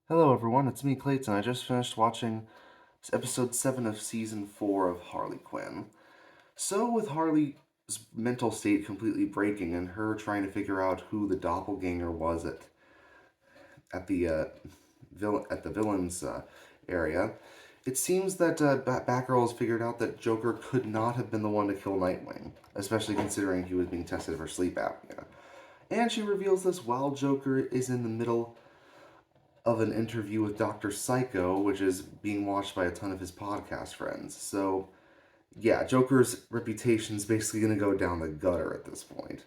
Hello everyone, it's me Clayton. I just finished watching episode 7 of season 4 of Harley Quinn. So with Harley's mental state completely breaking and her trying to figure out who the doppelganger was at the villains area, it seems that Batgirl has figured out that Joker could not have been the one to kill Nightwing, especially considering he was being tested for sleep apnea. And she reveals this while Joker is in the middle of an interview with Dr. Psycho, which is being watched by a ton of his podcast friends. So, yeah, Joker's reputation's basically going to go down the gutter at this point.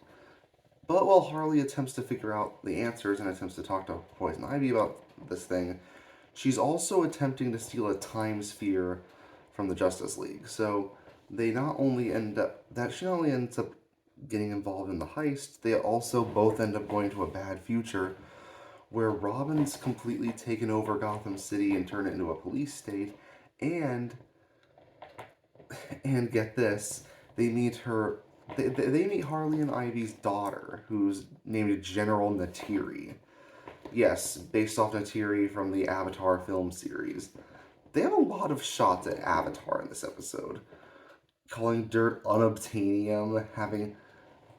But while Harley attempts to figure out the answers and attempts to talk to Poison Ivy about this thing, she's also attempting to steal a time sphere from the Justice League. So they not only end up that she not only ends up getting involved in the heist, they also both end up going to a bad future where Robin's completely taken over Gotham City and turned it into a police state, and get this, they meet her. They meet Harley and Ivy's daughter, who's named General Neytiri. Yes, based off Neytiri from the Avatar film series. They have a lot of shots at Avatar in this episode, calling dirt unobtainium, having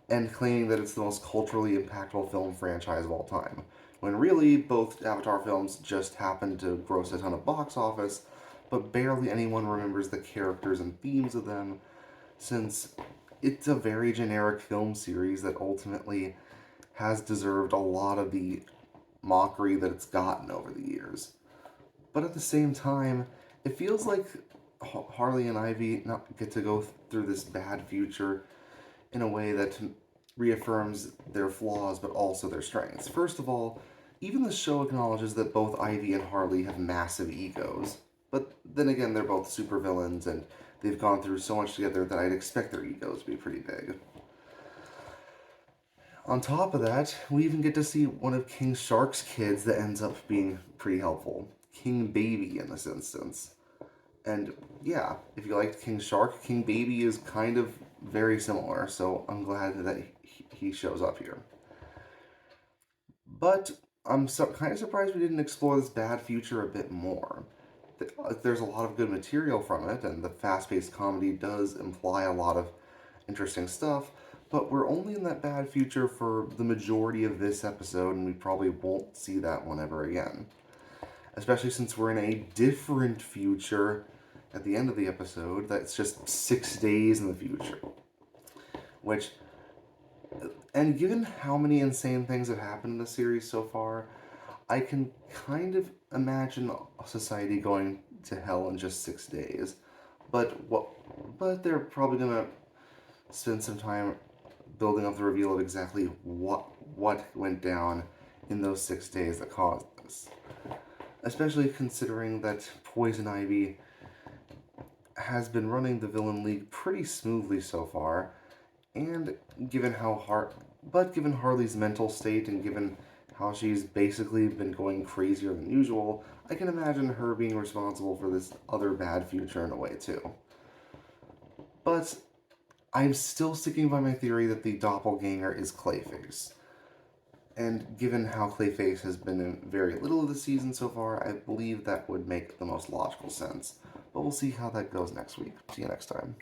and claiming that it's the most culturally impactful film franchise of all time. When really, both Avatar films just happened to gross a ton of box office, but barely anyone remembers the characters and themes of them, since it's a very generic film series that ultimately has deserved a lot of the mockery that it's gotten over the years. But at the same time, it feels like Harley and Ivy not get to go through this bad future in a way that reaffirms their flaws but also their strengths. First of all, even the show acknowledges that both Ivy and Harley have massive egos. But then again, they're both supervillains and they've gone through so much together that I'd expect their egos to be pretty big. On top of that, we even get to see one of King Shark's kids that ends up being pretty helpful. King Baby in this instance. And yeah, if you liked King Shark, King Baby is kind of very similar, so I'm glad that he shows up here. But I'm kind of surprised we didn't explore this bad future a bit more. There's a lot of good material from it, and the fast paced comedy does imply a lot of interesting stuff, but we're only in that bad future for the majority of this episode, and we probably won't see that one ever again. Especially since we're in a different future at the end of the episode that's just 6 days in the future. Which, and given how many insane things have happened in the series so far, I can kind of imagine a society going to hell in just 6 days. But they're probably gonna spend some time building up the reveal of exactly what went down in those 6 days that caused this. Especially considering that Poison Ivy has been running the Villain League pretty smoothly so far, and given given Harley's mental state and given how she's basically been going crazier than usual, I can imagine her being responsible for this other bad future in a way too. But I'm still sticking by my theory that the doppelganger is Clayface. And given how Clayface has been in very little of the season so far, I believe that would make the most logical sense. But we'll see how that goes next week. See you next time.